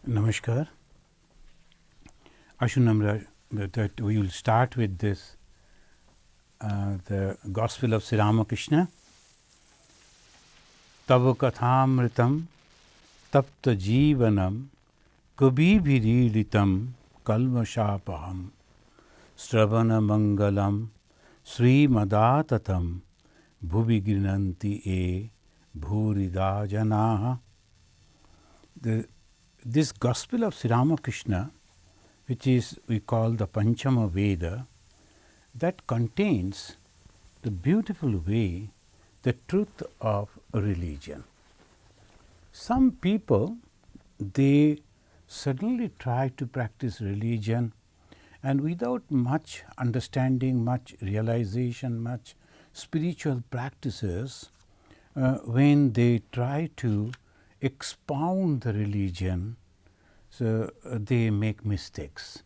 Namaskar. Ashunamra, that we will start with this, the Gospel of Sri Ramakrishna. Tava kathamritam tapta jivanam kabibhirilitam kalmashapaham stravana mangalam sri madatatam bhuvi grinanti e bhurida janaha. This Gospel of Sri Ramakrishna, which is we call the Panchama Veda, that contains the beautiful way, the truth of religion. Some people, they suddenly try to practice religion, and without much understanding, much realization, much spiritual practices, when they try to expound the religion, so they make mistakes.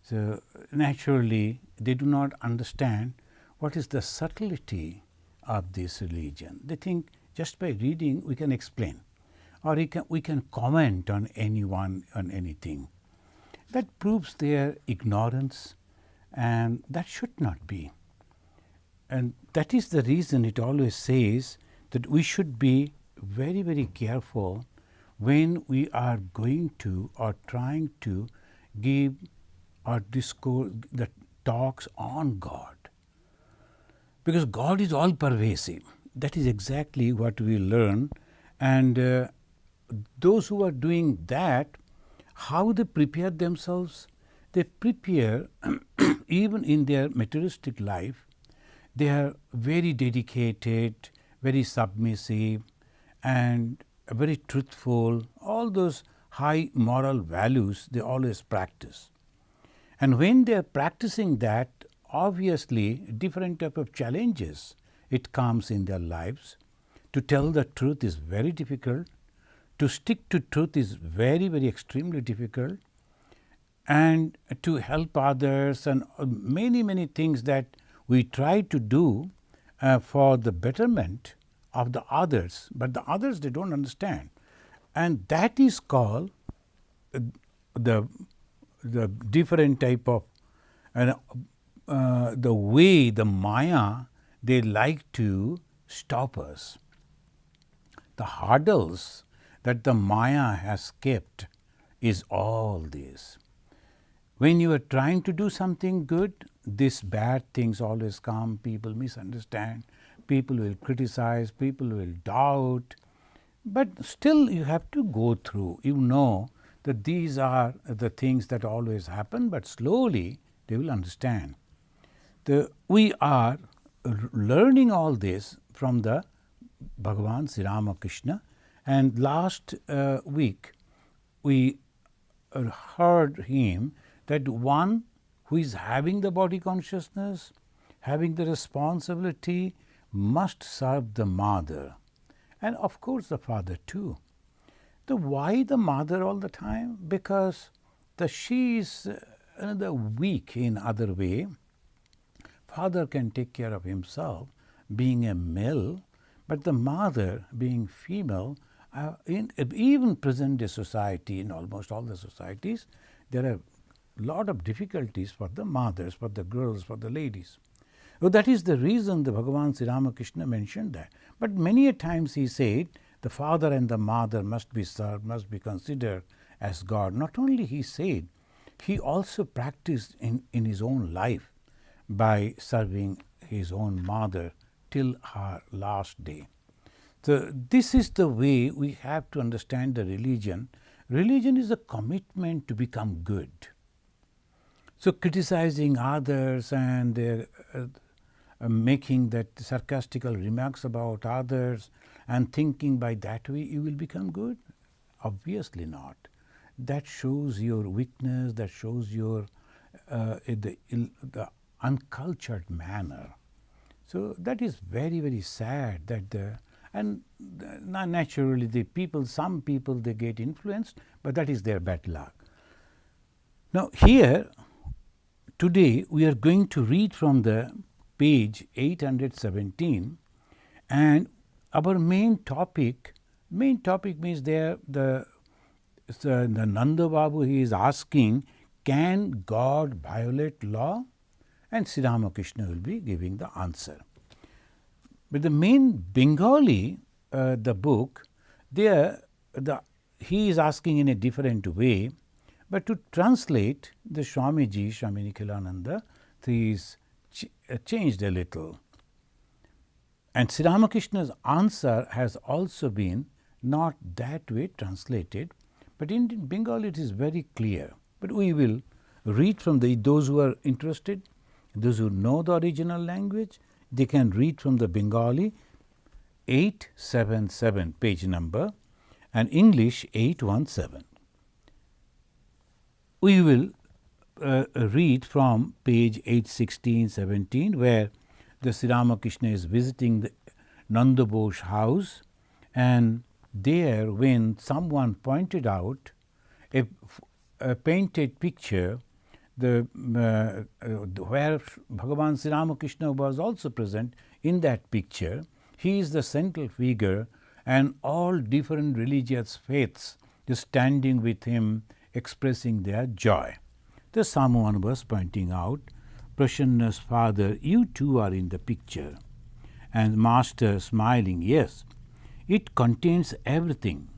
So naturally, they do not understand what is the subtlety of this religion. They think just by reading we can explain, or we can comment on anyone, on anything. That proves their ignorance, and that should not be. And that is the reason it always says that we should be very, very careful when we are going to or trying to give or discourse the talks on God. Because God is all pervasive. That is exactly what we learn. And those who are doing that, how they prepare themselves? They prepare even in their materialistic life. They are very dedicated, very submissive, and very truthful. All those high moral values they always practice. And when they are practicing that, obviously different type of challenges it comes in their lives. To tell the truth is very difficult. To stick to truth is very, very extremely difficult. And to help others and many, many things that we try to do for the betterment of the others, but the others they don't understand, and that is called the different type of the way the Maya they like to stop us. The hurdles that the Maya has kept is all this. When you are trying to do something good, these bad things always come. People misunderstand. People will criticize, people will doubt, but still you have to go through. You know that these are the things that always happen, but slowly they will understand. We are learning all this from the Bhagavan Sri Ramakrishna, and last week we heard him that one who is having the body consciousness, having the responsibility, must serve the mother, and of course the father too. Why the mother all the time? Because she is weak in other way. Father can take care of himself being a male, but the mother being female, in even present day society, in almost all the societies, there are a lot of difficulties for the mothers, for the girls, for the ladies. So that is the reason the Bhagavan Sri Ramakrishna mentioned that. But many a times he said the father and the mother must be served, must be considered as God. Not only he said, he also practiced in his own life by serving his own mother till her last day. So this is the way we have to understand the religion. Religion is a commitment to become good. So criticizing others and making that sarcastical remarks about others and thinking by that way you will become good? Obviously not. That shows your weakness, that shows your the uncultured manner. So that is very, very sad that naturally the people, some people they get influenced, but that is their bad luck. Now here today we are going to read from the page 817, and our main topic means there the the Nanda Babu, he is asking, can God violate law? And Sri Ramakrishna will be giving the answer. But the main Bengali, the book, there he is asking in a different way, but to translate, the Swamiji, Swami Nikhilananda, he is changed a little. And Sri Ramakrishna's answer has also been not that way translated, but in Bengali it is very clear. But we will read from those who are interested, those who know the original language, they can read from the Bengali 877 page number and English 817. We will read from page 816-17 where the Sri Ramakrishna is visiting the Nanda Bosch house, and there when someone pointed out a painted picture where Bhagavan Sri Ramakrishna was also present in that picture, he is the central figure and all different religious faiths is standing with him expressing their joy. The someone was pointing out, Prasanna's father, you too are in the picture. And Master smiling, yes, it contains everything.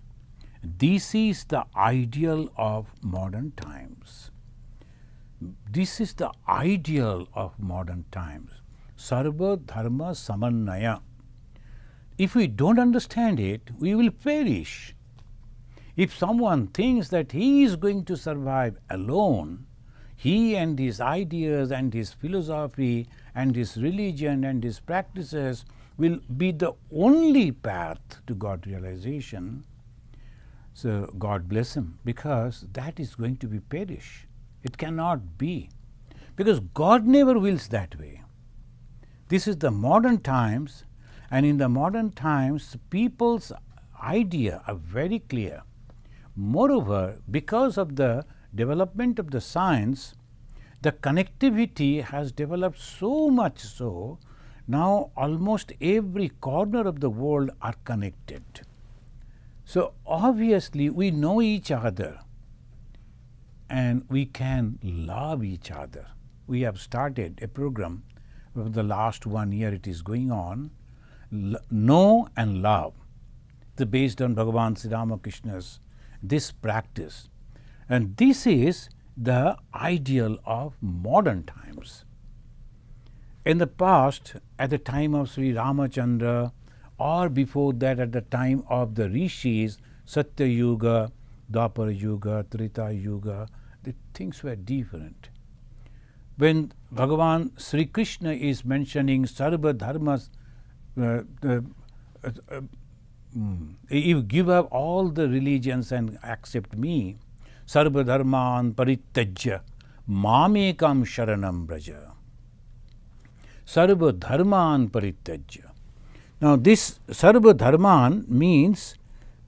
This is the ideal of modern times. This is the ideal of modern times. Sarva Dharma Samannaya. If we don't understand it, we will perish. If someone thinks that he is going to survive alone, he and his ideas and his philosophy and his religion and his practices will be the only path to God realization, so God bless him, because that is going to be perish. It cannot be, because God never wills that way. This is the modern times, and in the modern times, people's idea are very clear. Moreover, because of the development of the science, the connectivity has developed so much so, now almost every corner of the world are connected. So obviously we know each other and we can love each other. We have started a program over the last 1 year, it is going on, know and love, based on Bhagavan Sri Ramakrishna's this practice. And this is the ideal of modern times. In the past, at the time of Sri Ramachandra, or before that at the time of the rishis, Satya Yuga, Dwapara Yuga, Treta Yuga, the things were different. When Bhagavan Sri Krishna is mentioning Sarva Dharmas, you give up all the religions and accept me, Sarva Dharman Parityajya Mamekam Sharanam Braja. Sarva Dharman Parityajya. Now this Sarva Dharman means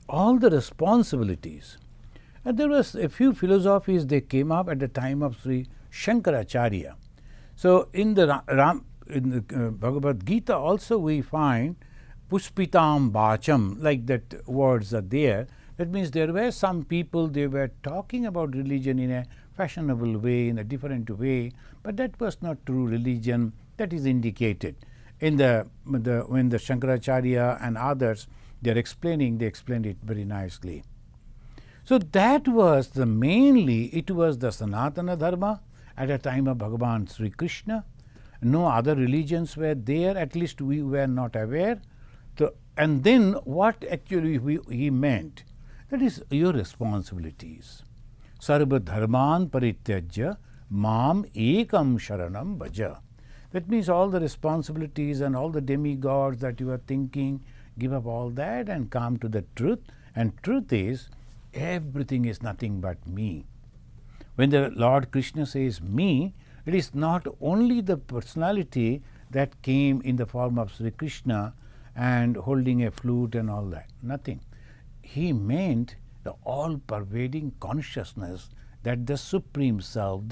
all the responsibilities. And there was a few philosophies they came up at the time of Sri Shankaracharya. So in the Bhagavad Gita also we find Pushpitam Bacham, like that words are there. That means there were some people, they were talking about religion in a fashionable way, in a different way, but that was not true religion. That is indicated in when the Shankaracharya and others they are explaining, they explained it very nicely. So that was it was the Sanatana Dharma at the time of Bhagavan Sri Krishna. No other religions were there, at least we were not aware. So, and then what actually he meant, that is your responsibilities. Sarva Dharman Parityajya Mam Ekam Sharanam Bhaja. That means all the responsibilities and all the demigods that you are thinking, give up all that and come to the truth. And truth is, everything is nothing but me. When the Lord Krishna says me, it is not only the personality that came in the form of Sri Krishna and holding a flute and all that, nothing. He meant the all-pervading consciousness that the Supreme Self,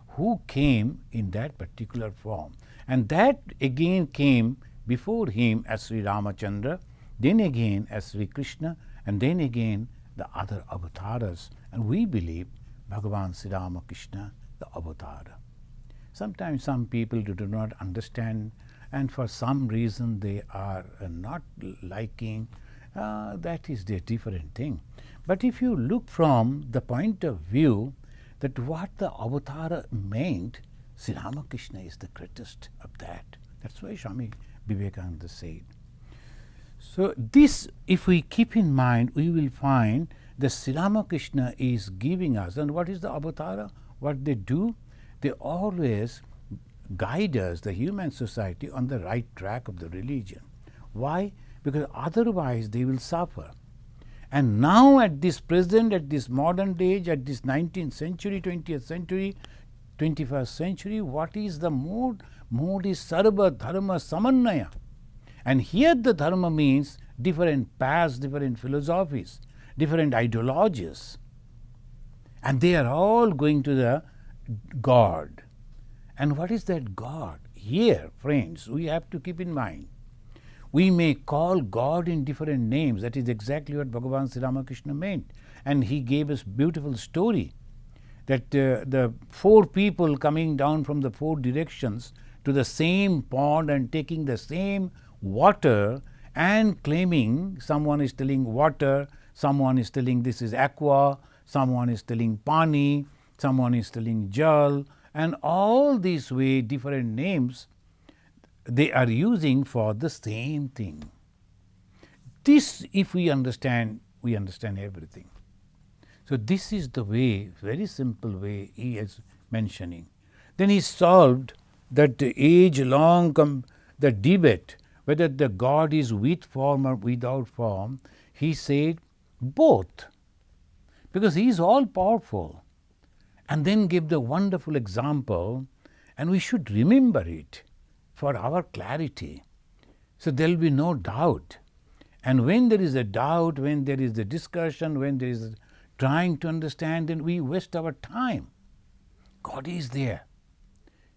who came in that particular form. And that again came before him as Sri Ramachandra, then again as Sri Krishna, and then again the other avatars, and we believe Bhagavan Sri Ramakrishna, the avatar. Sometimes some people do not understand, and for some reason they are not liking. That is a different thing. But if you look from the point of view that what the avatar meant, Sri Ramakrishna is the greatest of that. That's why Swami Vivekananda said. So this, if we keep in mind, we will find that Sri Ramakrishna is giving us. And what is the avatar? What they do? They always guide us, the human society, on the right track of the religion. Why? Because otherwise they will suffer. And now at this present, at this modern age, at this 19th century, 20th century, 21st century, what is the mode? Mode is sarva dharma samannaya. And here the dharma means different paths, different philosophies, different ideologies. And they are all going to the God. And what is that God? Here, friends, we have to keep in mind, we may call God in different names. That is exactly what Bhagavan Sri Ramakrishna meant. And he gave us beautiful story that the four people coming down from the four directions to the same pond and taking the same water and claiming, someone is telling water, someone is telling this is aqua, someone is telling pani, someone is telling jal, and all these way different names they are using for the same thing. This, if we understand everything. So this is the way, very simple way he is mentioning. Then he solved that age-long the debate whether the God is with form or without form. He said both, because he is all powerful. And then gave the wonderful example, and we should remember it for our clarity. So there will be no doubt. And when there is a doubt, when there is a discussion, when there is trying to understand, then we waste our time. God is there.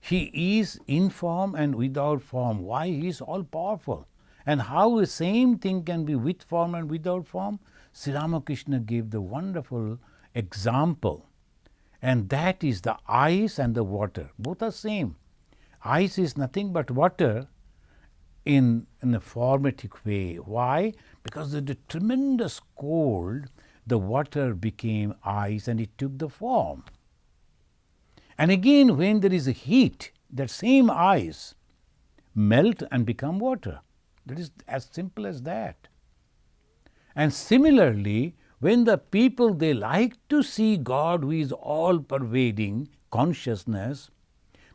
He is in form and without form. Why? He is all powerful. And how the same thing can be with form and without form? Sri Ramakrishna gave the wonderful example. And that is the ice and the water. Both are same. Ice is nothing but water in a formative way. Why? Because of the tremendous cold, the water became ice and it took the form. And again, when there is a heat, that same ice melt and become water. That is as simple as that. And similarly, when the people, they like to see God who is all-pervading consciousness,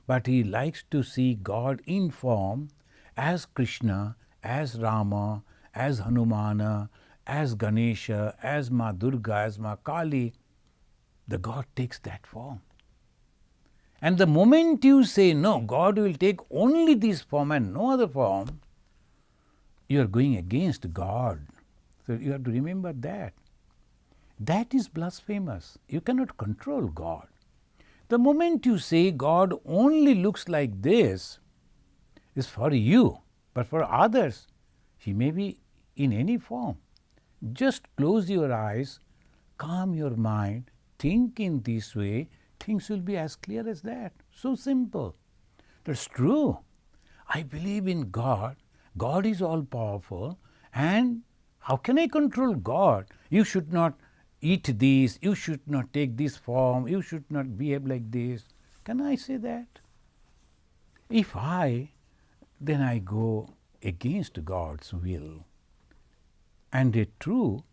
but he likes to see God in form as Krishna, as Rama, as Hanumana, as Ganesha, as Ma Durga, as Ma Kali, the God takes that form. And the moment you say, no, God will take only this form and no other form, you are going against God. So you have to remember that. That is blasphemous. You cannot control God. The moment you say God only looks like this, is for you, but for others, he may be in any form. Just close your eyes, calm your mind, think in this way, things will be as clear as that. So simple. That's true. I believe in God. God is all powerful, and how can I control God? You should not eat this, you should not take this form, you should not behave like this. Can I say that? If then I go against God's will. And a true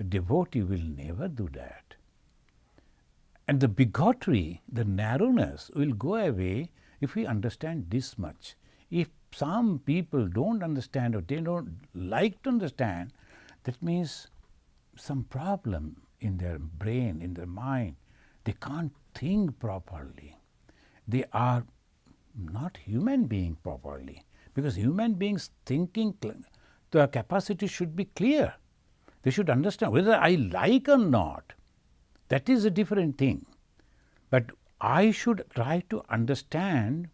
devotee will never do that. And the bigotry, the narrowness will go away if we understand this much. If some people don't understand or they don't like to understand, that means some problem in their brain, in their mind. They can't think properly. They are not human being properly, because human beings thinking, the capacity should be clear. They should understand whether I like or not. That is a different thing. But I should try to understand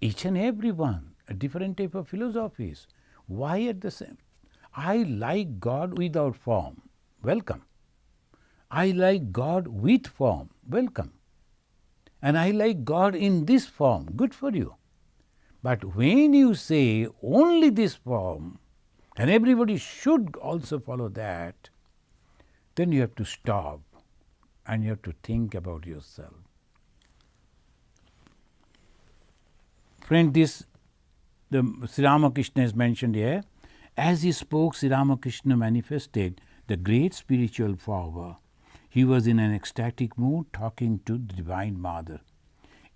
each and every one, a different type of philosophies. Why at the same? I like God without form. Welcome. I like God with form, welcome. And I like God in this form, good for you. But when you say only this form, and everybody should also follow that, then you have to stop and you have to think about yourself. Friend, the Sri Ramakrishna is mentioned here. As he spoke, Sri Ramakrishna manifested the great spiritual power. He was in an ecstatic mood talking to the Divine Mother.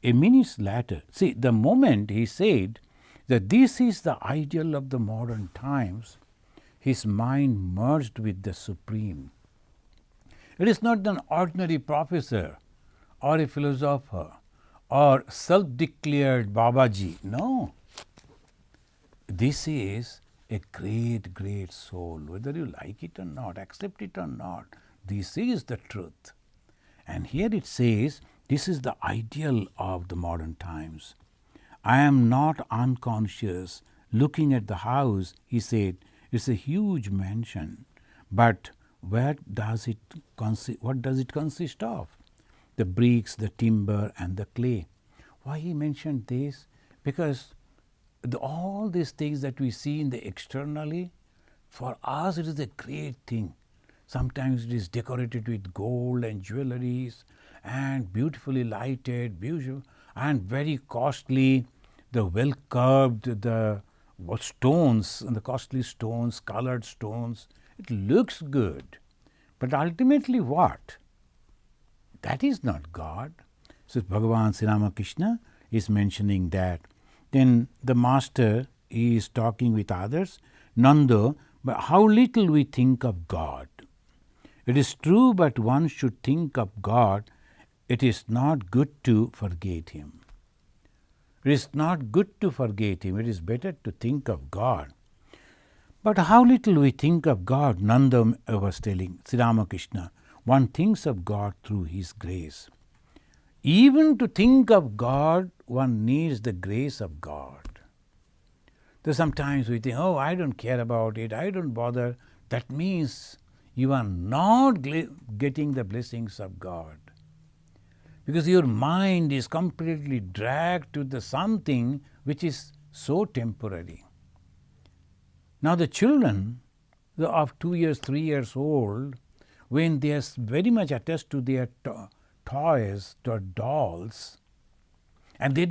A minute later, see, the moment he said that this is the ideal of the modern times, his mind merged with the Supreme. It is not an ordinary professor or a philosopher or self-declared Babaji. No. This is a great, great soul. Whether you like it or not, accept it or not, this is the truth. And here it says, this is the ideal of the modern times. I am not unconscious. Looking at the house, he said, it's a huge mansion, but what does it consist of? The bricks, the timber and the clay. Why he mentioned this? Because all these things that we see in the externally, for us it is a great thing. Sometimes it is decorated with gold and jewelries and beautifully lighted, beautiful and very costly, the well curved, the stones and the costly stones, colored stones. It looks good. But ultimately what? That is not God. So Bhagavan Sri Ramakrishna is mentioning that. Then the master is talking with others. Nanda, but how little we think of God. It is true, but one should think of God. It is not good to forget Him. It is not good to forget Him. It is better to think of God. But how little we think of God, Nanda was telling Sri Ramakrishna. One thinks of God through His grace. Even to think of God, one needs the grace of God. So sometimes we think, oh, I don't care about it, I don't bother. That means you are not getting the blessings of God. Because your mind is completely dragged to the something which is so temporary. Now the children of 2 years, 3 years old, when they are very much attached to their toys, to dolls, and they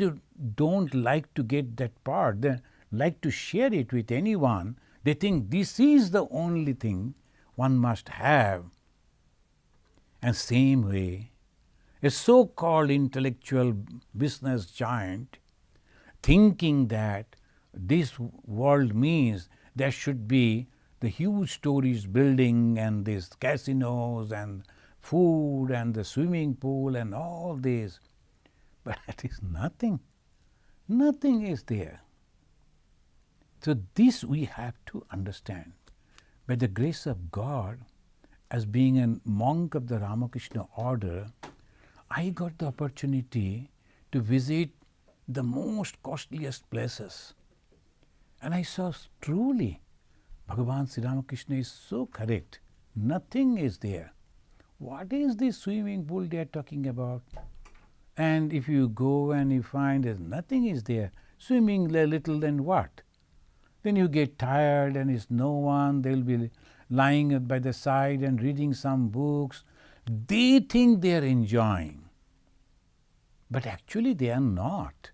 don't like to get that part, they like to share it with anyone, they think this is the only thing one must have. And same way, a so-called intellectual business giant thinking that this world means there should be the huge stories building and these casinos and food and the swimming pool and all this. But that is nothing. Nothing is there. So this we have to understand. By the grace of God, as being a monk of the Ramakrishna order, I got the opportunity to visit the most costliest places. And I saw truly Bhagavan Sri Ramakrishna is so correct. Nothing is there. What is this swimming pool they are talking about? And if you go and you find that nothing is there, swimming a little, then what? Then you get tired and it's no one, they'll be lying by the side and reading some books. They think they are enjoying, but actually they are not.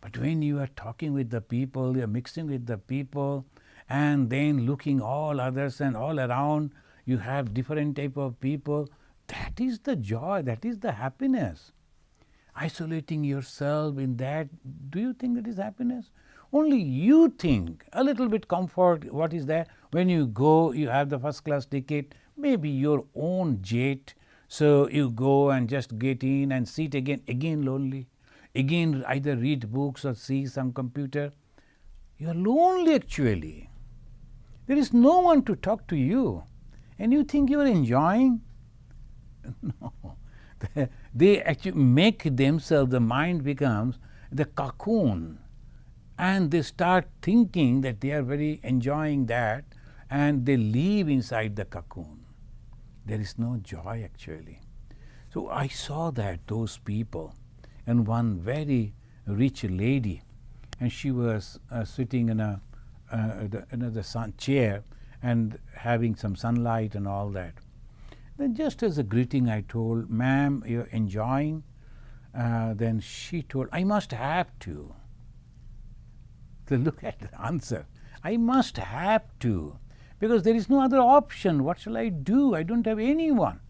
But when you are talking with the people, you are mixing with the people, and then looking all others and all around, you have different type of people, that is the joy, that is the happiness. Isolating yourself in that, do you think that is happiness? Only you think. A little bit comfort, what is that? When you go, you have the first class ticket, maybe your own jet, so you go and just get in and sit again lonely. Again either read books or see some computer. You are lonely actually. There is no one to talk to you. And you think you are enjoying? No. They actually make themselves, the mind becomes the cocoon. And they start thinking that they are very enjoying that, and they live inside the cocoon. there is no joy actually. So I saw that those people, and one very rich lady, and she was sitting in the sun chair and having some sunlight and all that. Then just as a greeting I told, "Ma'am, you're enjoying?" Then she told, "I must have to." So look at the answer. I must have to, because there is no other option. What shall I do? I don't have anyone.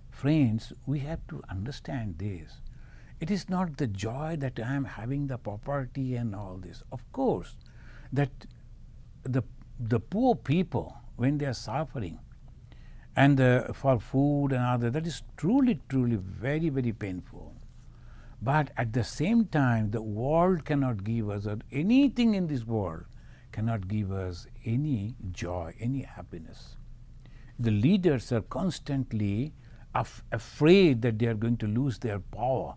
Friends, we have to understand this. It is not the joy that I am having the property and all this. Of course, that the poor people, when they are suffering, and for food and other, that is truly, truly very, very painful. But at the same time, the world cannot give us, or anything in this world cannot give us any joy, any happiness. The leaders are constantly afraid that they are going to lose their power.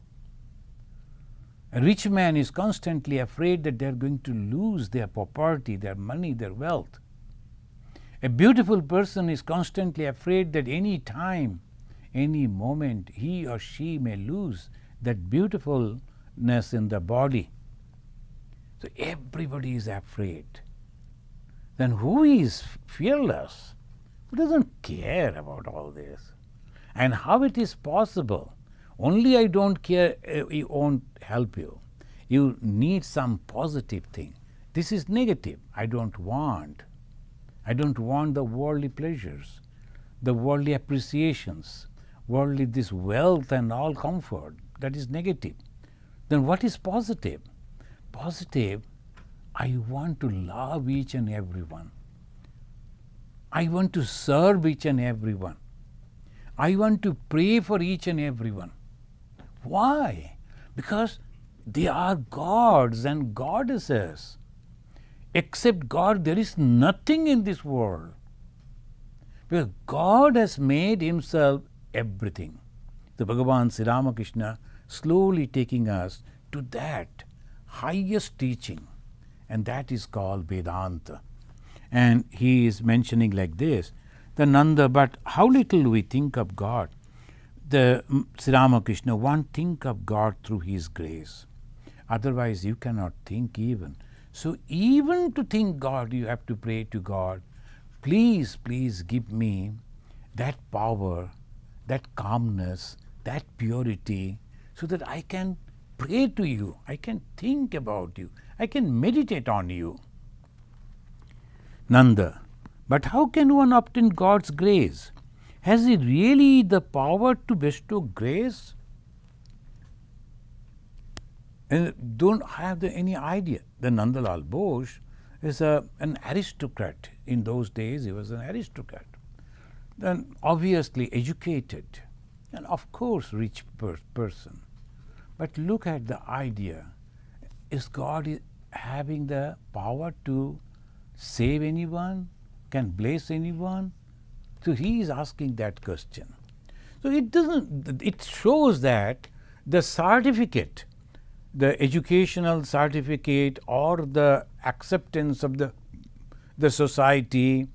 A rich man is constantly afraid that they are going to lose their property, their money, their wealth. A beautiful person is constantly afraid that any time, any moment, he or she may lose that beautifulness in the body. So everybody is afraid. Then who is fearless? Who doesn't care about all this? And how it is possible? Only I don't care, it won't help you. You need some positive thing. This is negative. I don't want the worldly pleasures, the worldly appreciations, worldly this wealth and all comfort. That is negative. Then what is positive? Positive, I want to love each and everyone. I want to serve each and everyone. I want to pray for each and everyone. Why? Because they are gods and goddesses. Except God, there is nothing in this world. Because God has made Himself everything. The Bhagavan Sri Ramakrishna slowly taking us to that highest teaching, and that is called Vedanta. And he is mentioning like this, the Nanda, but how little we think of God. The Sri Ramakrishna, one think of God through His grace. Otherwise you cannot think even. So even to think God, you have to pray to God, please, please give me that power, that calmness, that purity, so that I can pray to you, I can think about you, I can meditate on you. Nanda, but how can one obtain God's grace? Has he really the power to bestow grace? And don't have any idea. The Nandalal Bose is an aristocrat. In those days, he was an aristocrat. Then obviously educated, and of course rich person. But look at the idea. Is God having the power to save anyone? Can bless anyone? So he is asking that question. So it shows that the certificate, the educational certificate or the acceptance of the society,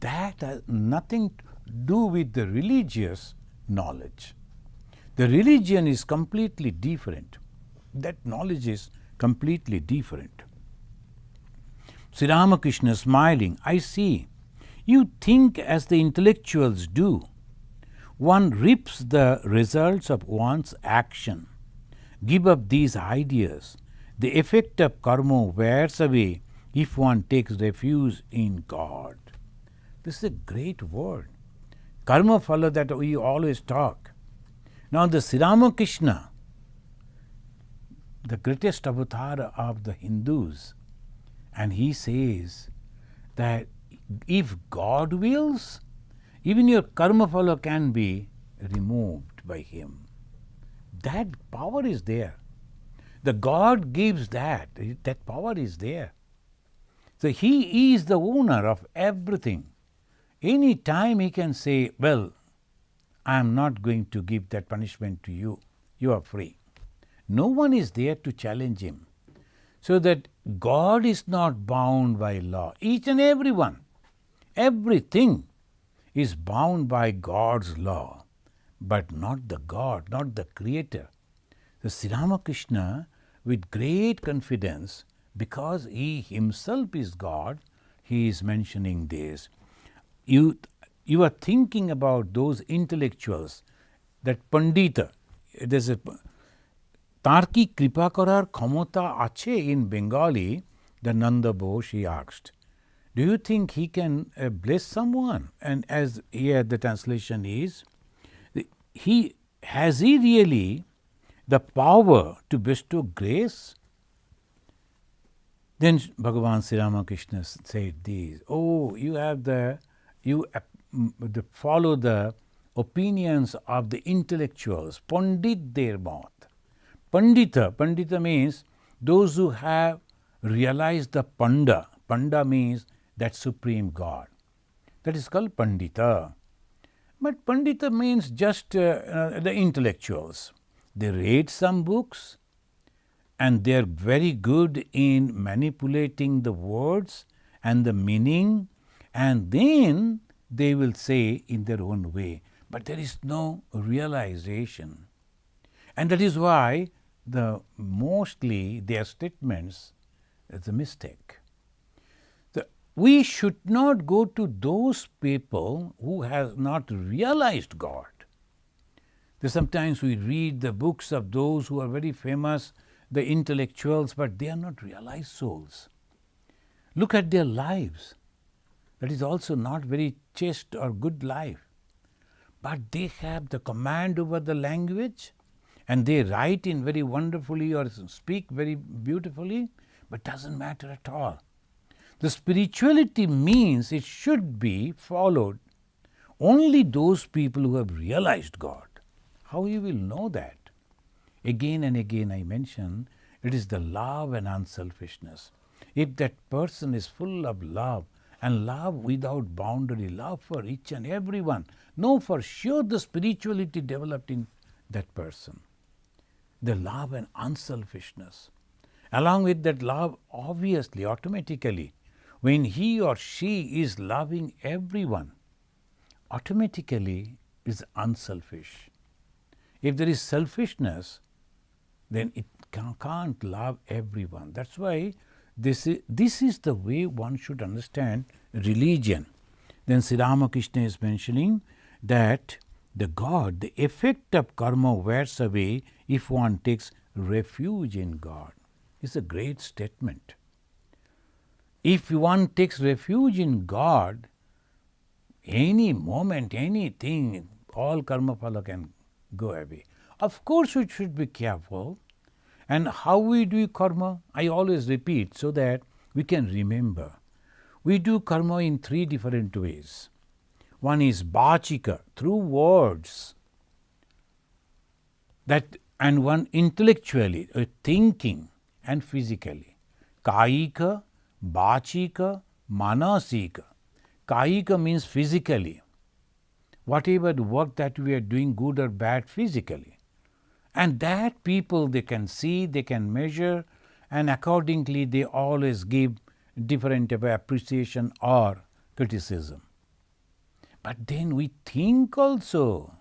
that has nothing to do with the religious knowledge. The religion is completely different. That knowledge is completely different. Sri Ramakrishna smiling, I see. You think as the intellectuals do. One reaps the results of one's action. Give up these ideas. The effect of karma wears away if one takes refuge in God. This is a great word. Karma phala that we always talk. Now the Sri Ramakrishna, the greatest avatar of the Hindus, and he says that if God wills, even your karma phala can be removed by Him. That power is there. The God gives that power is there. So He is the owner of everything. Any time He can say, well, I am not going to give that punishment to you. You are free. No one is there to challenge Him. So that God is not bound by law. Each and everyone, everything is bound by God's law, but not the God, not the Creator. So Sri Ramakrishna, with great confidence, because he himself is God, he is mentioning this. You are thinking about those intellectuals, that Pandita. There's a তাঁর কি কৃপা করার ক্ষমতা আছে in Bengali, the Nanda Bose, he asked. Do you think he can bless someone? And as here the translation is, has he really the power to bestow grace? Then Bhagavan Sri Ramakrishna said this, oh, you follow the opinions of the intellectuals, Pandit der Maut. Pandita means those who have realized the Panda. Panda means that supreme God. That is called Pandita. But Pandita means just the intellectuals. They read some books and they are very good in manipulating the words and the meaning, and then they will say in their own way. But there is no realization. And that is why mostly their statements is a mistake. We should not go to those people who have not realized God. Sometimes we read the books of those who are very famous, the intellectuals, but they are not realized souls. Look at their lives. That is also not very chaste or good life. But they have the command over the language, and they write in very wonderfully or speak very beautifully, but doesn't matter at all. The spirituality means it should be followed only those people who have realized God. How you will know that? Again and again I mention, it is the love and unselfishness. If that person is full of love, and love without boundary, love for each and everyone, know for sure the spirituality developed in that person. The love and unselfishness. Along with that love, obviously, automatically, when he or she is loving everyone, automatically is unselfish. If there is selfishness, then it can't love everyone. That's why this is the way one should understand religion. Then Sri Ramakrishna is mentioning that the God, the effect of karma wears away if one takes refuge in God. It's a great statement. If one takes refuge in God, any moment, anything, all karma phala can go away. Of course we should be careful. And how we do karma, I always repeat so that we can remember. We do karma in 3 different ways. One is bachika, through words, and one intellectually, thinking, and physically. Kayika, bachika, manasika. Kayika means physically. Whatever the work that we are doing, good or bad, physically. And that people they can see, they can measure, and accordingly they always give different appreciation or criticism. But then we think also.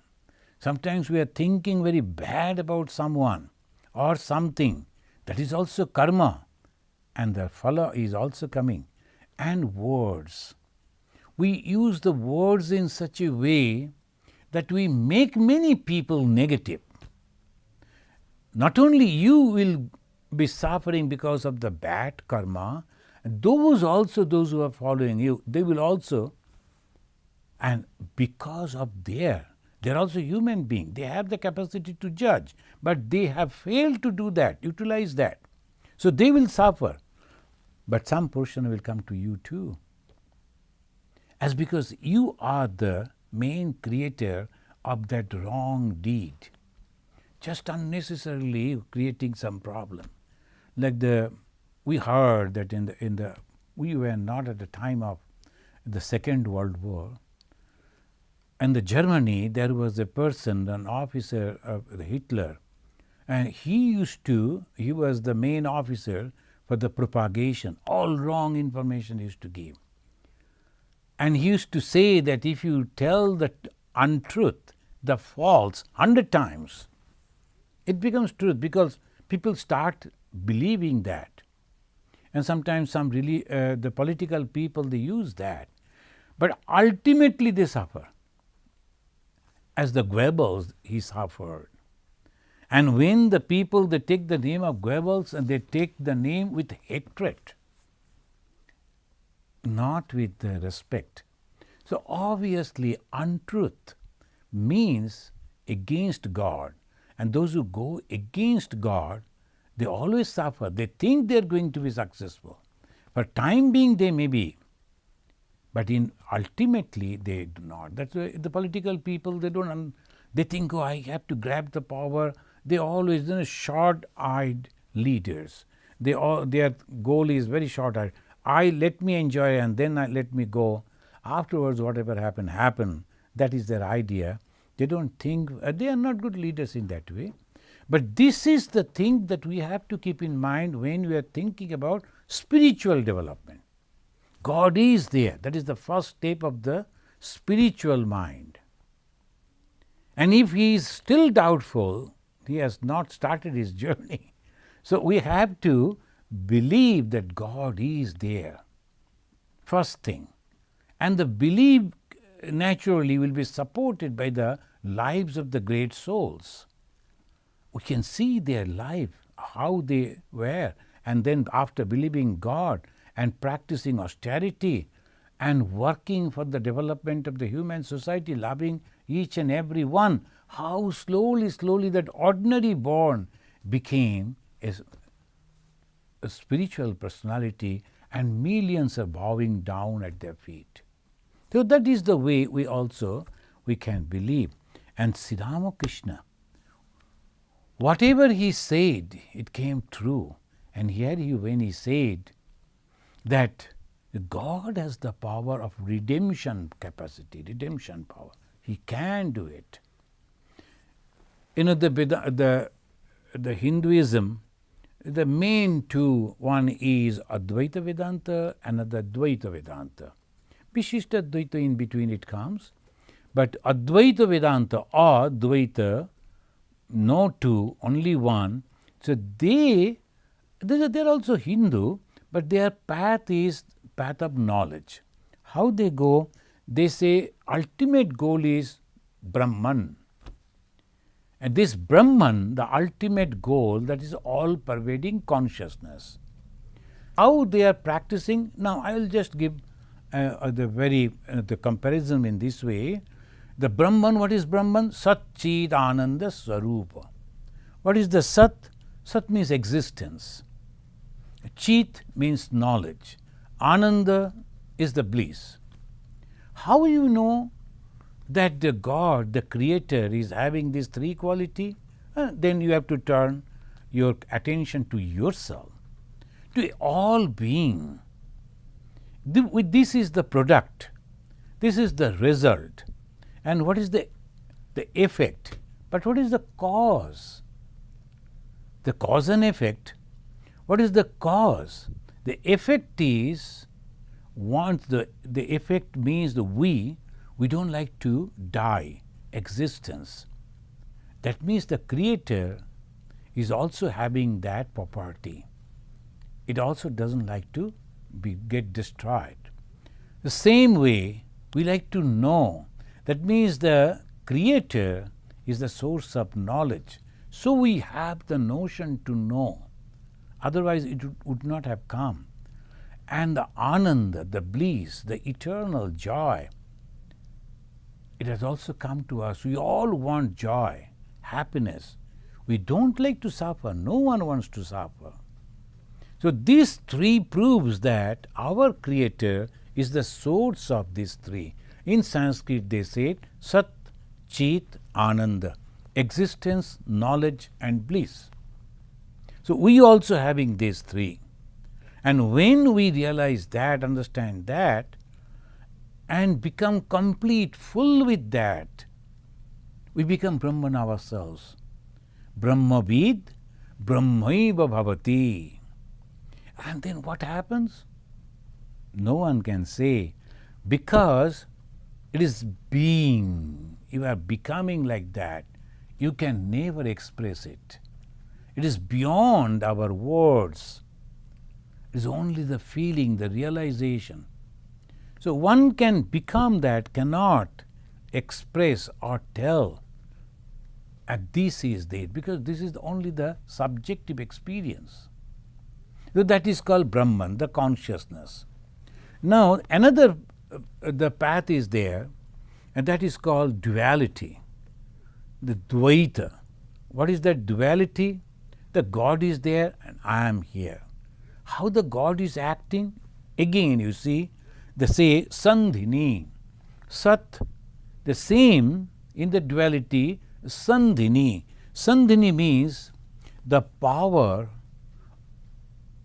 Sometimes we are thinking very bad about someone or something. That is also karma. And the phala is also coming. And words. We use the words in such a way that we make many people negative. Not only you will be suffering because of the bad karma, those who are following you, they will also, and because of they're also human beings, they have the capacity to judge, but they have failed to do that, utilize that. So they will suffer, but some portion will come to you too. As because you are the main creator of that wrong deed. Just unnecessarily creating some problem. Like we heard that we were not at the time of the Second World War. In Germany, there was a person, an officer of Hitler, and he was the main officer for the propagation. All wrong information he used to give. And he used to say that if you tell the untruth, the false, 100 times, it becomes truth, because people start believing that. And sometimes some really, the political people, they use that. But ultimately they suffer. As the Goebbels, he suffered. And when the people, they take the name of Goebbels and they take the name with hatred, not with respect. So obviously untruth means against God. And those who go against God, they always suffer. They think they are going to be successful. For time being they may be. But ultimately they do not. That's why the political people, they think, oh, I have to grab the power. They always short-eyed leaders. Their goal is very short-eyed. Let me enjoy and then let me go. Afterwards, whatever happen. That is their idea. They don't think, they are not good leaders in that way. But this is the thing that we have to keep in mind when we are thinking about spiritual development. God is there. That is the first step of the spiritual mind. And if he is still doubtful, he has not started his journey. So we have to believe that God is there. First thing. And the belief naturally will be supported by the lives of the great souls. We can see their life, how they were, and then after believing God and practicing austerity and working for the development of the human society, loving each and every one, how slowly that ordinary born became a spiritual personality, and millions are bowing down at their feet. So that is the way we can believe. And Sri Ramakrishna, whatever he said, it came true. And here when he said that God has the power of redemption capacity, redemption power. He can do it. The Hinduism, the main two, one is Advaita Vedanta, another Dvaita Vedanta. Vishishta Dvaita in between it comes. But Advaita Vedanta or Dvaita, no two, only one. So they're also Hindu, but their path is path of knowledge. How they go? They say ultimate goal is Brahman. And this Brahman, the ultimate goal, that is all pervading consciousness. How they are practicing? Now I will just give the comparison in this way. The Brahman, what is Brahman? Sat Chit Ananda Swarupa. What is the Sat? Sat means existence. Chit means knowledge. Ananda is the bliss. How you know that the God, the Creator, is having these three qualities? Then you have to turn your attention to yourself, to all being. This is the product. This is the result. And what is the effect? But what is the cause? The cause and effect. What is the cause? The effect is, the effect means we don't like to die, existence. That means the Creator is also having that property. It also doesn't like to get destroyed. The same way, we like to know. That means the Creator is the source of knowledge. So we have the notion to know. Otherwise it would not have come. And the Ananda, the bliss, the eternal joy, it has also come to us. We all want joy, happiness. We don't like to suffer. No one wants to suffer. So these three proves that our Creator is the source of these three. In Sanskrit they say Sat, Chit, Ananda, existence, knowledge and bliss. So we also having these three. And when we realize that, understand that, and become complete, full with that, we become Brahman ourselves. Brahmavid, Brahmaiva Bhavati. And then what happens? No one can say. Because it is being, you are becoming like that, you can never express it. It is beyond our words. It is only the feeling, the realization. So one can become that, cannot express or tell at this is that, because this is only the subjective experience. So that is called Brahman, the consciousness. Now another, the path is there, and that is called duality, the Dvaita. What is that duality? The God is there and I am here. How the God is acting? Again you see, they say Sandhini. Sat, the same in the duality, Sandhini. Sandhini means the power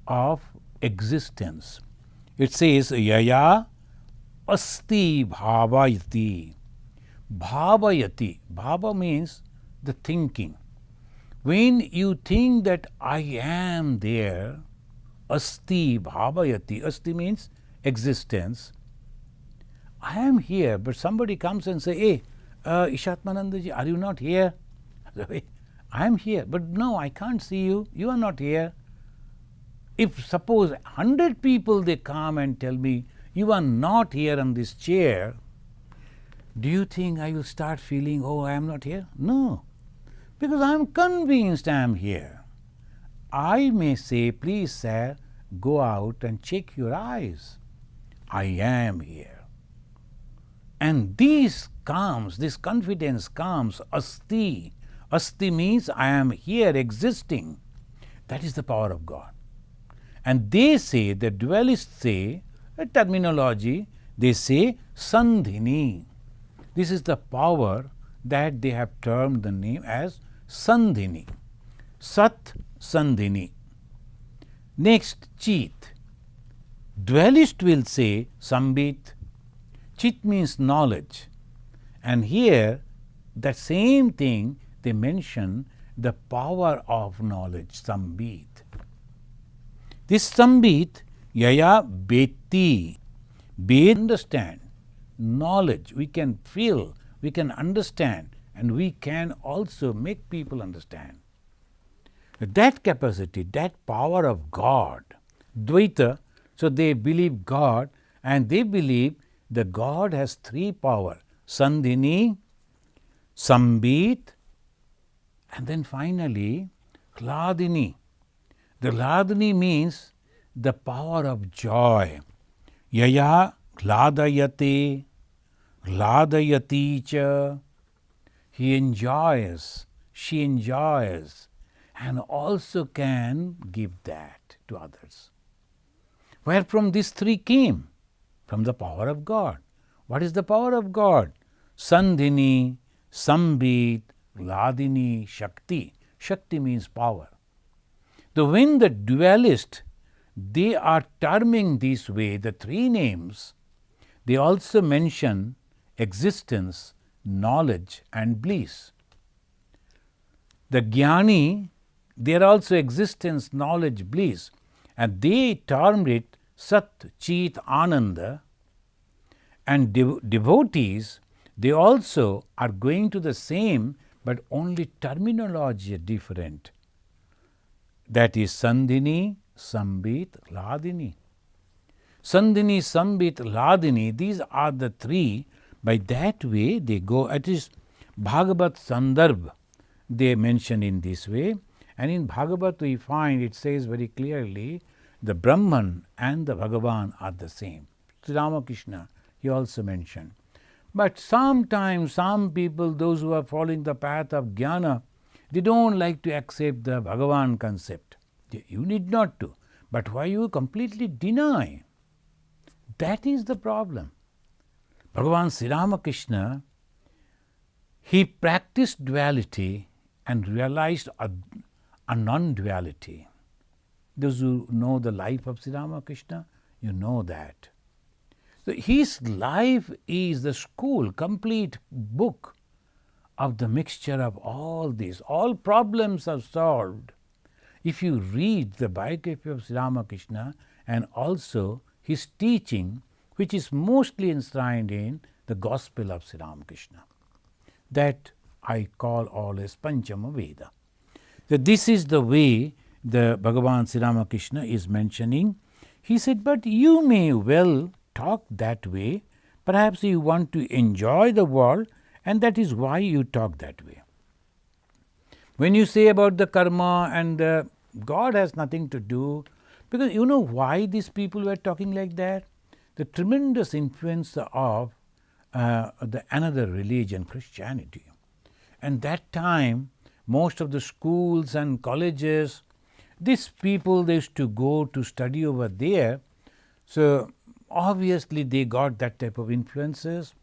of existence. It says Yaya Asti Bhavayati. Bhavayati. Bhava means the thinking. When you think that I am there, Asti Bhavayati. Asti means existence. I am here, but somebody comes and say, hey, Ishatmananda ji, are you not here? I am here, but no, I can't see you. You are not here. If suppose 100 people they come and tell me, you are not here on this chair, do you think I will start feeling, oh, I am not here? No, because I am convinced I am here. I may say, please sir, go out and check your eyes. I am here. And this comes, this confidence comes, asti. Asti means I am here existing. That is the power of God. And they say, the dualists say, a terminology, they say Sandhini. This is the power that they have termed the name as Sandhini. Sat Sandhini. Next, Chit. Dualist will say Sambit. Chit means knowledge. And here, that same thing, they mention the power of knowledge, Sambit. This Sambit, Yaya Beti. Bet, understand. Knowledge, we can feel, we can understand, and we can also make people understand. That capacity, that power of God, Dvaita, so they believe God, and they believe the God has three power, Sandhini, Sambit, and then finally Hladini. The Hladini means the power of joy. Yaya Hladayate, Hladayati cha. He enjoys, she enjoys, and also can give that to others. Where from these three came? From the power of God. What is the power of God? Sandhini, Sambit, Hladini, Shakti. Shakti means power. So when the dualist, they are terming this way the three names, they also mention existence, knowledge and bliss. The Jnani, they are also existence, knowledge, bliss, and they termed it Sat, Chit, Ananda. And devotees, they also are going to the same, but only terminology different. That is Sandhini, Sambit, Hladini. Sandhini, Sambit, Hladini, these are the three. By that way they go. It is Bhagavat Sandarbh they mention in this way. And in Bhagavat we find it says very clearly the Brahman and the Bhagavan are the same. Sri Ramakrishna, he also mentioned. But sometimes some people, those who are following the path of Jnana, they don't like to accept the Bhagavan concept. You need not to. But why you completely deny? That is the problem. Bhagavan Sri Ramakrishna, he practiced duality and realized a non-duality. Those who know the life of Sri Ramakrishna, you know that. So his life is the school, complete book of the mixture of all these. All problems are solved if you read the biography of Sri Ramakrishna and also his teaching, which is mostly enshrined in the Gospel of Sri Ramakrishna. That I call all as Panchama Veda. So this is the way the Bhagavan Sri Ramakrishna is mentioning. He said, but you may well talk that way. Perhaps you want to enjoy the world, and that is why you talk that way. When you say about the karma and God has nothing to do, because you know why these people were talking like that? The tremendous influence of the another religion, Christianity. And that time, most of the schools and colleges, these people, they used to go to study over there. So obviously they got that type of influences.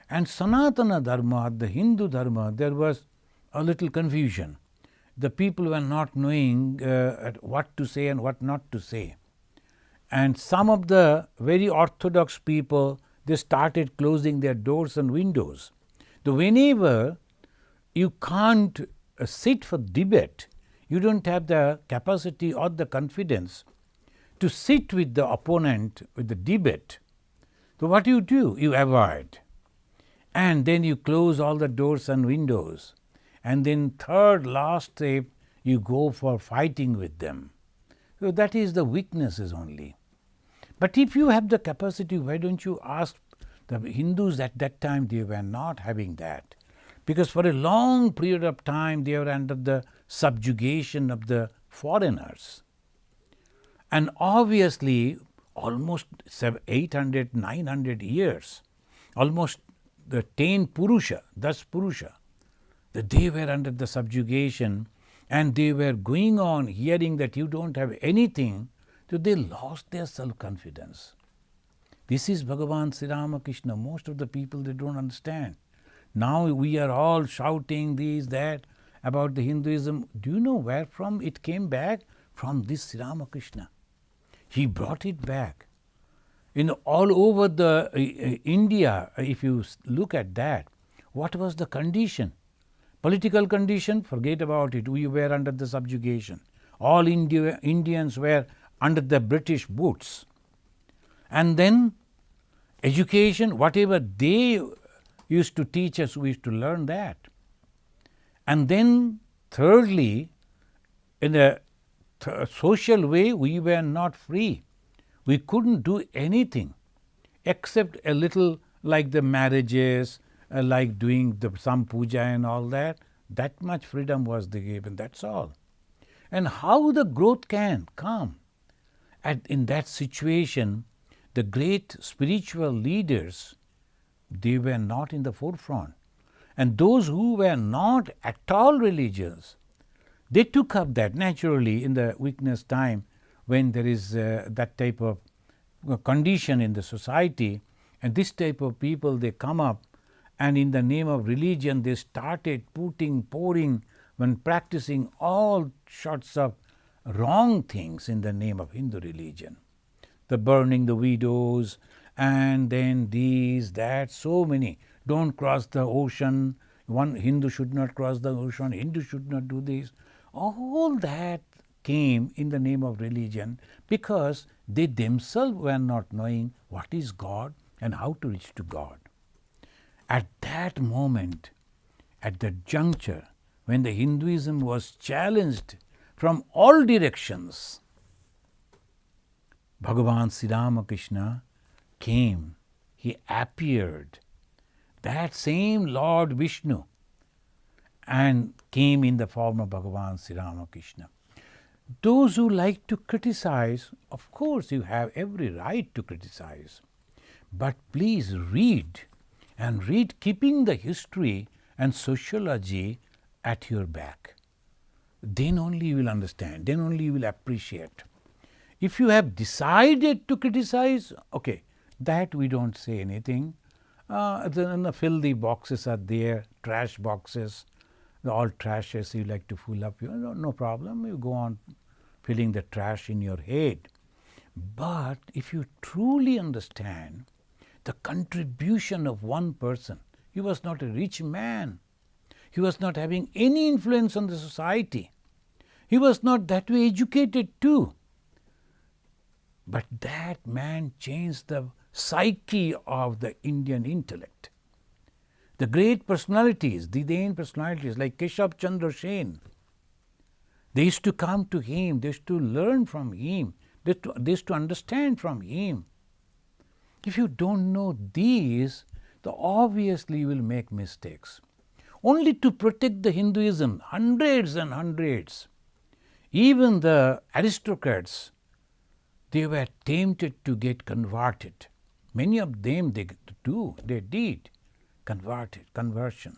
And Sanatana Dharma, the Hindu Dharma, there was a little confusion. The people were not knowing what to say and what not to say. And some of the very orthodox people, they started closing their doors and windows. So whenever you can't sit for debate, you don't have the capacity or the confidence to sit with the opponent with the debate. So what do? You avoid. And then you close all the doors and windows. And then third, last step, you go for fighting with them. So that is the weaknesses only. But if you have the capacity, why don't you ask the Hindus at that time? They were not having that. Because for a long period of time, they were under the subjugation of the foreigners. And obviously, almost 800, 900 years, almost the 10 Purusha, thus Purusha, that they were under the subjugation and they were going on hearing that you don't have anything, so they lost their self-confidence. This is Bhagavan Sri Ramakrishna. Most of the people, they don't understand. Now we are all shouting this, that about the Hinduism. Do you know where from it came back? From this Sri Ramakrishna. He brought it back. All over the India, if you look at that, what was the condition? Political condition, forget about it. We were under the subjugation. All Indians were under the British boots. And then education, whatever they used to teach us, we used to learn that. And then thirdly, in a social way, we were not free. We couldn't do anything except a little like the marriages, like doing some puja and all that. That much freedom was given, that's all. And how the growth can come? In that situation, the great spiritual leaders, they were not in the forefront. And those who were not at all religious, they took up that naturally in the weakness time when there is that type of condition in the society, and this type of people, they come up and in the name of religion they started pouring when practicing all sorts of wrong things in the name of Hindu religion. The burning the widows and then these, that, so many. Don't cross the ocean. One Hindu should not cross the ocean. Hindu should not do this. All that came in the name of religion because they themselves were not knowing what is God and how to reach to God. At that moment, at that juncture, when the Hinduism was challenged from all directions, Bhagavan Sri Ramakrishna came, he appeared, that same Lord Vishnu, and came in the form of Bhagavan Sri Ramakrishna. Those who like to criticize, of course you have every right to criticize, but please read, and read keeping the history and sociology at your back. Then only you will understand, then only you will appreciate. If you have decided to criticize, okay, that we don't say anything. The filthy boxes are there, trash boxes, all trashes you like to fill up, no problem, you go on filling the trash in your head. But if you truly understand the contribution of one person, he was not a rich man, he was not having any influence on the society, he was not that way educated too. But that man changed the psyche of the Indian intellect. The great personalities, the Indian personalities like Keshav Chandra Sen, they used to come to him, they used to learn from him, they used to understand from him. If you don't know these, then obviously you will make mistakes. Only to protect the Hinduism, hundreds and hundreds, even the aristocrats, they were tempted to get converted. Many of them they did conversion.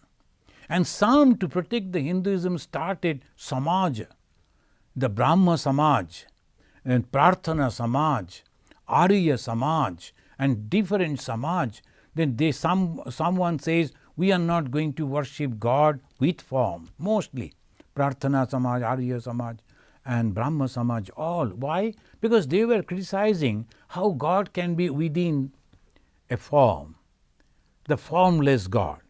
And some, to protect the Hinduism, started Samaj, the Brahma Samaj, and Prarthana Samaj, Arya Samaj, and different Samaj. Then someone says, we are not going to worship God with form, mostly. Prarthana Samaj, Arya Samaj, and Brahma Samaj, all. Why? Because they were criticizing how God can be within a form, the formless God.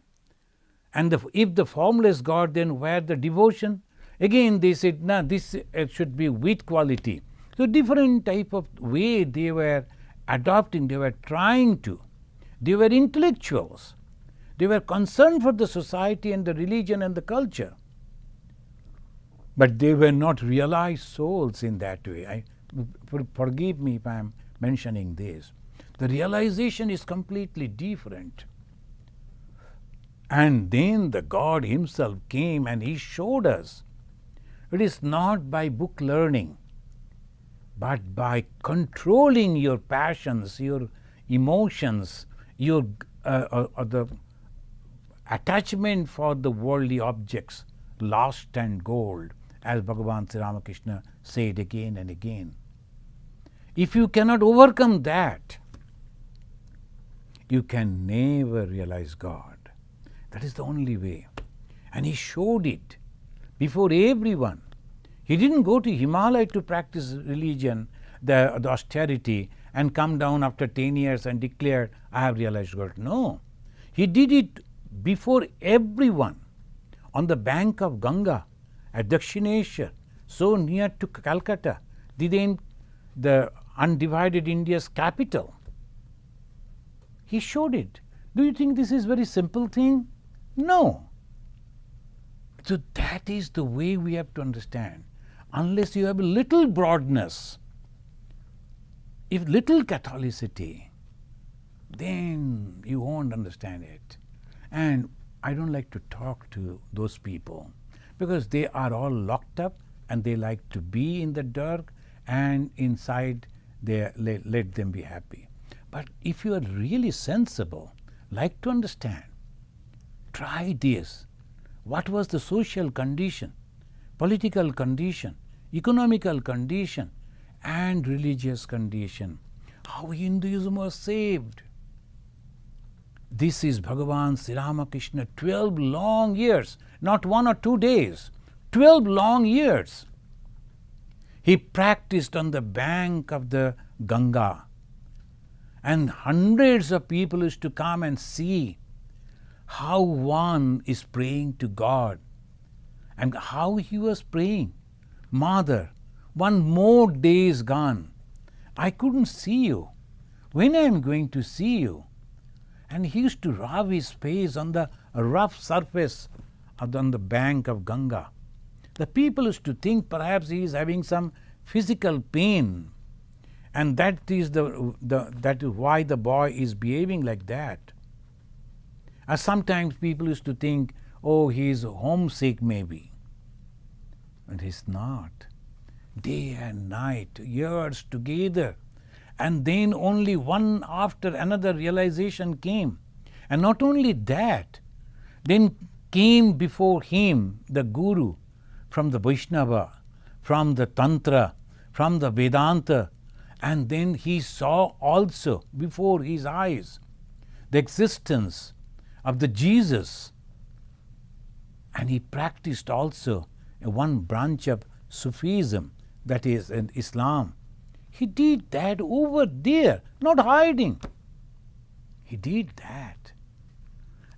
And if the formless God, then where the devotion? Again they said, no, this should be with quality. So different type of way they were adopting, they were trying to. They were intellectuals. They were concerned for the society and the religion and the culture. But they were not realized souls in that way. Forgive me if I am mentioning this. The realization is completely different. And then the God himself came and he showed us. It is not by book learning, but by controlling your passions, your emotions, your the attachment for the worldly objects, lost and gold, as Bhagavan Sri Ramakrishna said again and again. If you cannot overcome that, you can never realize God. That is the only way. And he showed it before everyone. He didn't go to Himalaya to practice religion, the austerity, and come down after 10 years and declare, I have realized God. No. He did it before everyone on the bank of Ganga at Dakshineshwar, so near to Calcutta, the undivided India's capital. He showed it. Do you think this is a very simple thing? No. So that is the way we have to understand. Unless you have a little broadness, if little Catholicity, then you won't understand it. And I don't like to talk to those people because they are all locked up and they like to be in the dark, and inside they let them be happy. But if you are really sensible, like to understand, try this. What was the social condition, political condition, economical condition, and religious condition? How Hinduism was saved. This is Bhagavan Sri Ramakrishna, 12 long years, not 1 or 2 days, 12 long years. He practiced on the bank of the Ganga, and hundreds of people used to come and see how one is praying to God and how he was praying. Mother, 1 more day is gone. I couldn't see you. When I am going to see you? And he used to rub his face on the rough surface on the bank of Ganga. The people used to think perhaps he is having some physical pain, and that is why the boy is behaving like that. As sometimes people used to think, oh, he is homesick maybe. But he is not. Day and night, years together. And then only one after another realization came. And not only that, then came before him the Guru from the Vaishnava, from the Tantra, from the Vedanta, and then he saw also before his eyes the existence of the Jesus, and he practiced also one branch of Sufism, that is in Islam. He did that over there, not hiding. He did that.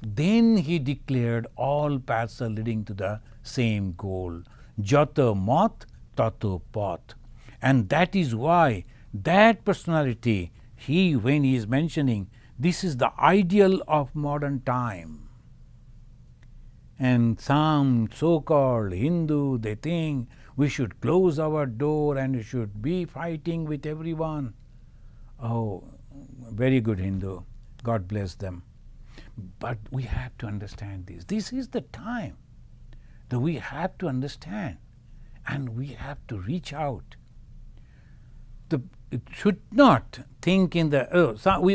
Then he declared all paths are leading to the same goal. Jata mat tato path. And that is why that personality, when he is mentioning this is the ideal of modern time. And some so-called Hindu, they think we should close our door and we should be fighting with everyone. Oh, very good Hindu. God bless them. But we have to understand this. This is the time that we have to understand and we have to reach out. It should not think in the,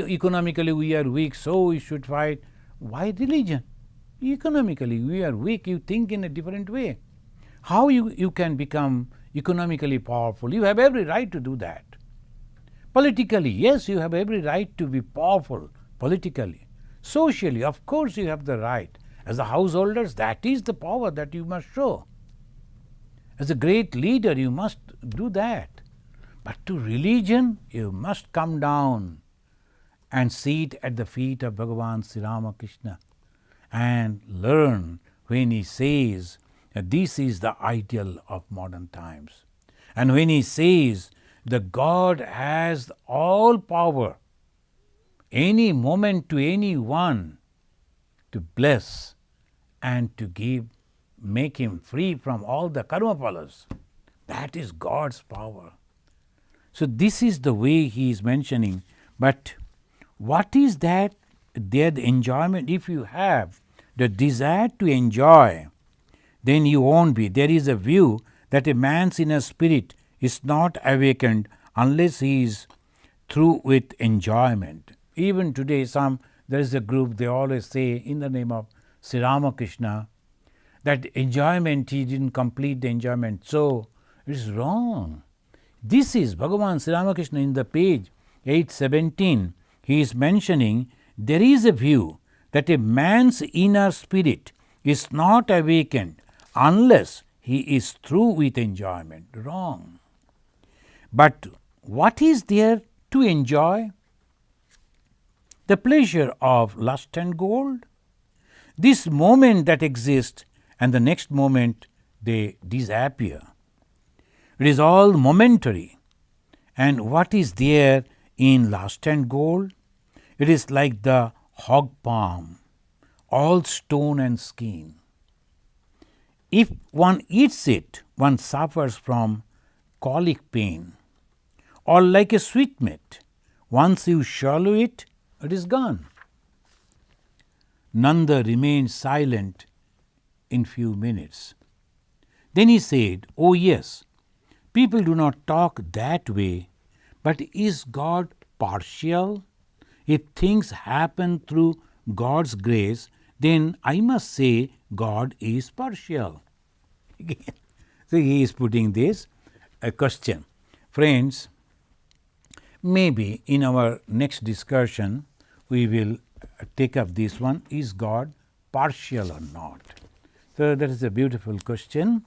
economically we are weak, so we should fight. Why religion? Economically we are weak, you think in a different way. How you can become economically powerful? You have every right to do that. Politically, yes, you have every right to be powerful politically. Socially, of course you have the right. As the householders, that is the power that you must show. As a great leader, you must do that. But to religion, you must come down and sit at the feet of Bhagavan Sri Ramakrishna and learn when he says that this is the ideal of modern times. And when he says that God has all power, any moment to anyone, to bless and to give, make him free from all the karma phalas. That is God's power. So this is the way he is mentioning. But what is that? There the enjoyment. If you have the desire to enjoy, then you won't be. There is a view that a man's inner spirit is not awakened unless he is through with enjoyment. Even today, there is a group, they always say in the name of Sri Ramakrishna that enjoyment, he didn't complete the enjoyment. So it is wrong. This is Bhagavan Sri Ramakrishna in the page 817. He is mentioning there is a view that a man's inner spirit is not awakened unless he is through with enjoyment. Wrong. But what is there to enjoy? The pleasure of lust and gold. This moment that exists and the next moment they disappear. It is all momentary. And what is there in lust and gold? It is like the hog palm, all stone and skin. If one eats it, one suffers from colic pain. Or like a sweetmeat, once you swallow it, it is gone. Nanda remained silent in few minutes. Then he said, "Oh yes, people do not talk that way, but is God partial? If things happen through God's grace, then I must say God is partial." So he is putting this a question. Friends, maybe in our next discussion we will take up this one, is God partial or not? So that is a beautiful question.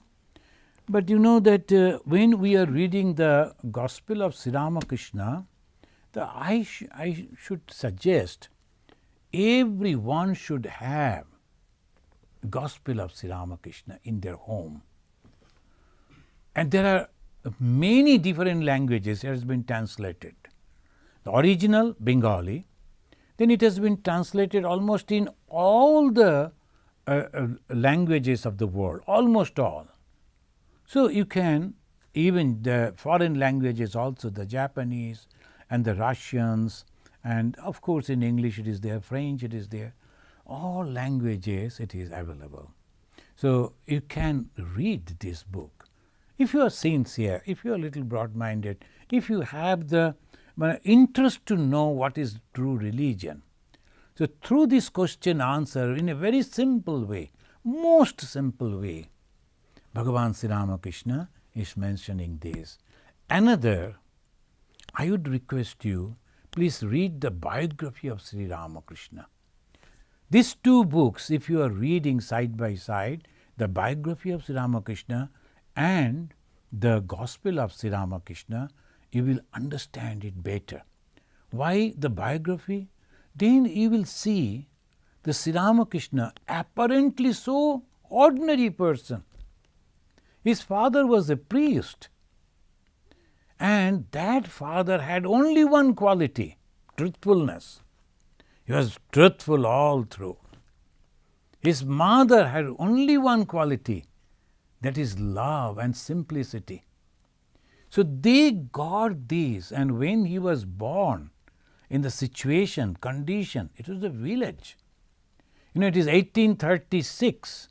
But you know that when we are reading the Gospel of Sri Ramakrishna, I should suggest everyone should have Gospel of Sri Ramakrishna in their home. And there are many different languages it has been translated. The original Bengali, then it has been translated almost in all the languages of the world, almost all. So you can, even the foreign languages also, the Japanese and the Russians, and of course in English it is there, French it is there, all languages it is available. So you can read this book. If you are sincere, if you are a little broad-minded, if you have the interest to know what is true religion. So through this question answer in a very simple way, most simple way, Bhagavan Sri Ramakrishna is mentioning this. Another, I would request you, please read the biography of Sri Ramakrishna. These two books, if you are reading side by side, the biography of Sri Ramakrishna and the Gospel of Sri Ramakrishna, you will understand it better. Why the biography? Then you will see the Sri Ramakrishna, apparently so ordinary person. His father was a priest, and that father had only one quality. truthfulness. He was truthful all through. His mother had only one quality, that is love and simplicity. So they got these, and when he was born, in the situation, condition, it was a village. It is 1836,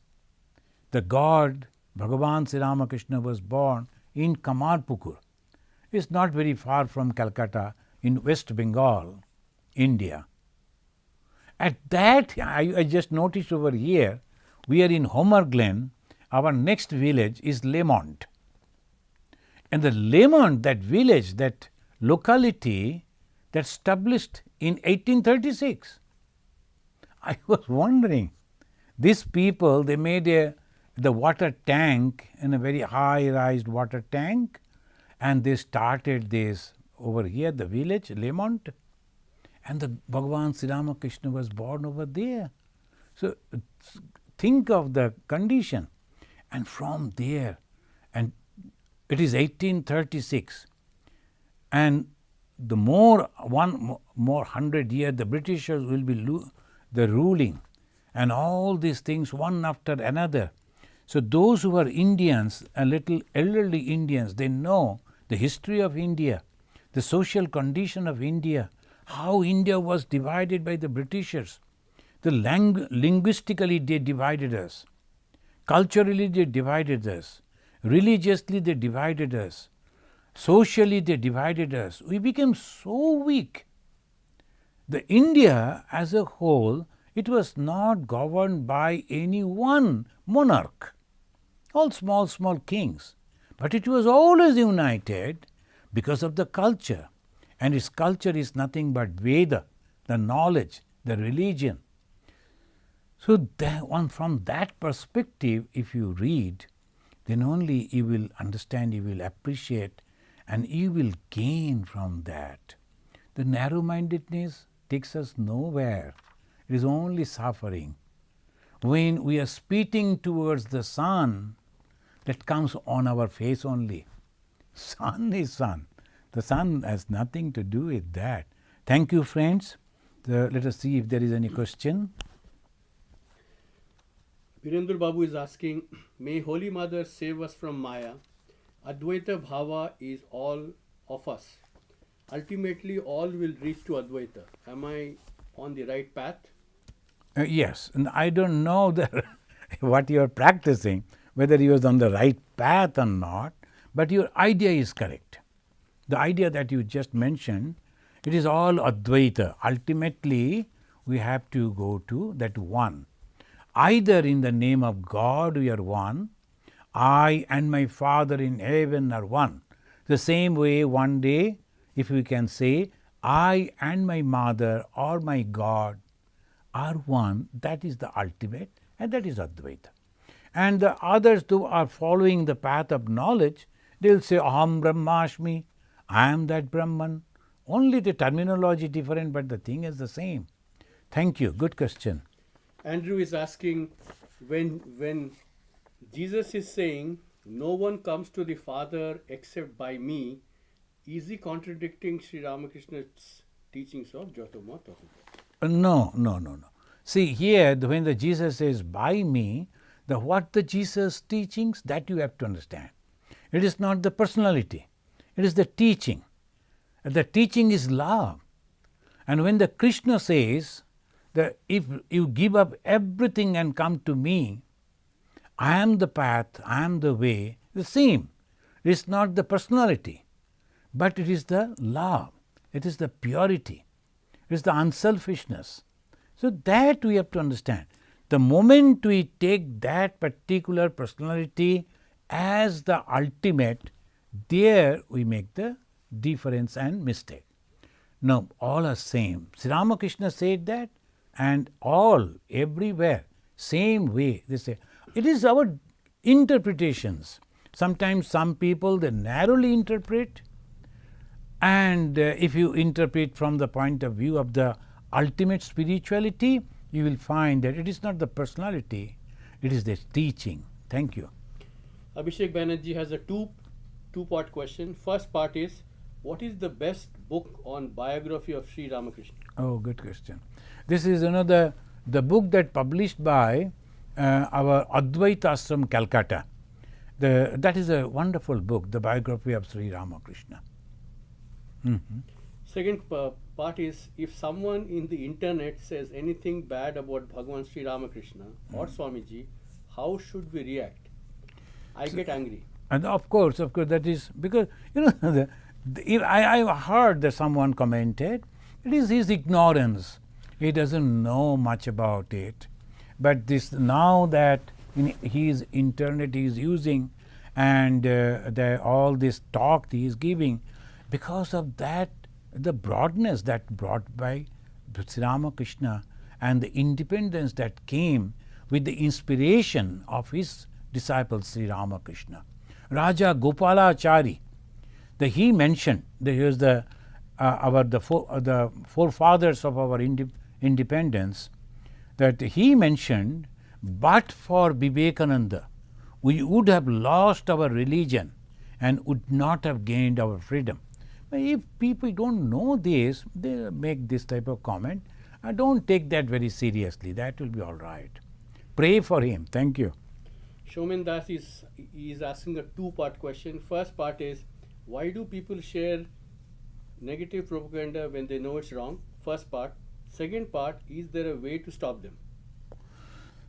the God, Bhagavan Sri Ramakrishna was born in Kamarpukur. It's not very far from Calcutta in West Bengal, India. At that, I just noticed over here, we are in Homer Glen, our next village is Lemont. And the Lemont, that village, that locality, that established in 1836. I was wondering, these people, they made the water tank, in a very high-rise water tank, and they started this over here, the village, Lemont, and the Bhagavan Sri Ramakrishna was born over there. So think of the condition. And from there, and it is 1836, and the one more 100 years, the Britishers will be the ruling, and all these things one after another. So those who are Indians, a little elderly Indians, they know the history of India, the social condition of India, how India was divided by the Britishers. Linguistically they divided us, culturally they divided us, religiously they divided us, socially they divided us. We became so weak. The India as a whole, it was not governed by any one monarch, all small kings, but it was always united because of the culture, and its culture is nothing but Veda, the knowledge, the religion. So from that perspective, if you read, then only you will understand, you will appreciate, and you will gain from that. The narrow-mindedness takes us nowhere. It is only suffering. When we are spitting towards the sun, that comes on our face only. Sun is sun. The sun has nothing to do with that. Thank you, friends. Let us see if there is any question. Virendra Babu is asking, may Holy Mother save us from Maya. Advaita Bhava is all of us. Ultimately, all will reach to Advaita. Am I on the right path? Yes, and I don't know what you are practicing, whether you are on the right path or not, but your idea is correct. The idea that you just mentioned, it is all Advaita. Ultimately, we have to go to that one. Either in the name of God we are one, I and my Father in heaven are one. The same way one day, if we can say, I and my mother or my God are one, that is the ultimate, and that is Advaita. And the others who are following the path of knowledge, they will say, Aham Brahmasmi, I am that Brahman. Only the terminology different, but the thing is the same. Thank you. Good question. Andrew is asking, when Jesus is saying, no one comes to the Father except by me, is he contradicting Sri Ramakrishna's teachings of Jyotirmaya? No. See here, when the Jesus says by me, what the Jesus teachings, that you have to understand. It is not the personality, it is the teaching. The teaching is love. And when the Krishna says that if you give up everything and come to me, I am the path, I am the way, the same. It is not the personality, but it is the love, it is the purity, it is the unselfishness. So that we have to understand. The moment we take that particular personality as the ultimate, there we make the difference and mistake. No, all are same. Sri Ramakrishna said that, and all, everywhere, same way. They say, it is our interpretations. Sometimes some people, they narrowly interpret, and if you interpret from the point of view of the ultimate spirituality, you will find that it is not the personality, it is the teaching. Thank you. Abhishek Banerjee has a two-part question. First part is, what is the best book on biography of Sri Ramakrishna? Oh, good question. This is another the book that published by our Advaita Ashram, Calcutta. That is a wonderful book, the biography of Sri Ramakrishna. Second part is, if someone in the internet says anything bad about Bhagwan Sri Ramakrishna or Swamiji, how should we react? I get angry. And of course, that is because I heard that someone commented, it is his ignorance. He doesn't know much about it. But this now that his internet he is using and all this talk he is giving, because of that, the broadness that brought by Sri Ramakrishna and the independence that came with the inspiration of his disciple Sri Ramakrishna. Raja Gopalachari, he mentioned, here's the forefathers of our independence, that he mentioned, but for Vivekananda, we would have lost our religion and would not have gained our freedom. If people don't know this, they make this type of comment. Don't take that very seriously. That will be all right. Pray for him. Thank you. Shomin Das is asking a two-part question. First part is, why do people share negative propaganda when they know it's wrong? First part. Second part, is there a way to stop them?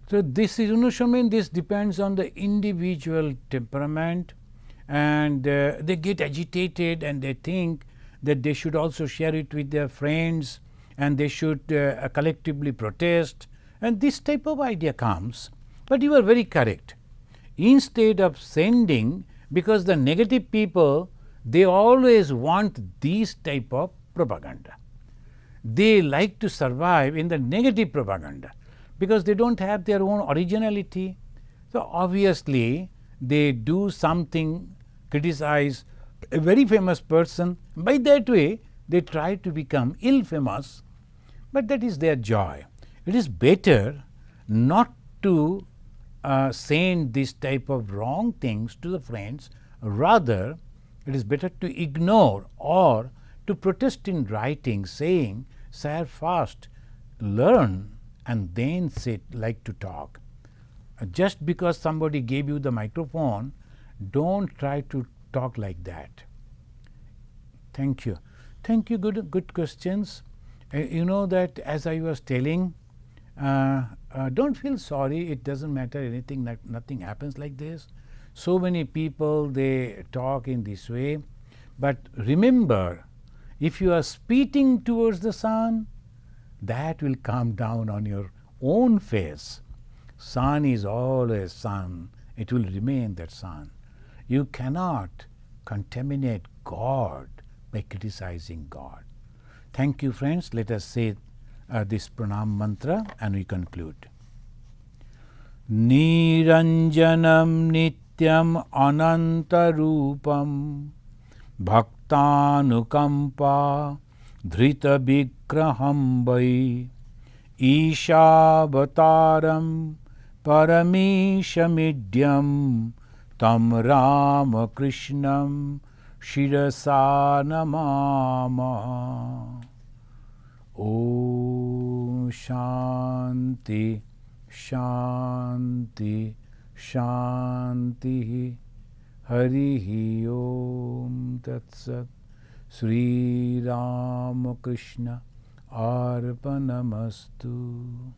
So this is, Shomin, this depends on the individual temperament, and they get agitated and they think that they should also share it with their friends and they should collectively protest, and this type of idea comes. But you are very correct. Instead of sending, because the negative people, they always want this type of propaganda. They like to survive in the negative propaganda because they don't have their own originality. So obviously, they do something, criticize a very famous person. By that way, they try to become ill-famous, but that is their joy. It is better not to send this type of wrong things to the friends. Rather, it is better to ignore or to protest in writing, saying, "Sir, fast, learn, and then like to talk." Just because somebody gave you the microphone, don't try to talk like that. Thank you. Thank you. Good questions. You know that as I was telling, don't feel sorry. It doesn't matter anything. Nothing happens like this. So many people, they talk in this way. But remember, if you are speeding towards the sun, that will come down on your own face. Sun is always sun. It will remain that sun. You cannot contaminate God by criticizing God. Thank you, friends. Let us say this pranam mantra and we conclude. Niranjanam nityam anantarupam bhaktanukampa dhrita vigraham vai Ishavataram paramishamidyam tam Ramakrishnam shirasa namama. Om Shanti Shanti Shanti Harihi Om Tat Sat. Sri Ramakrishna Arpanamastu.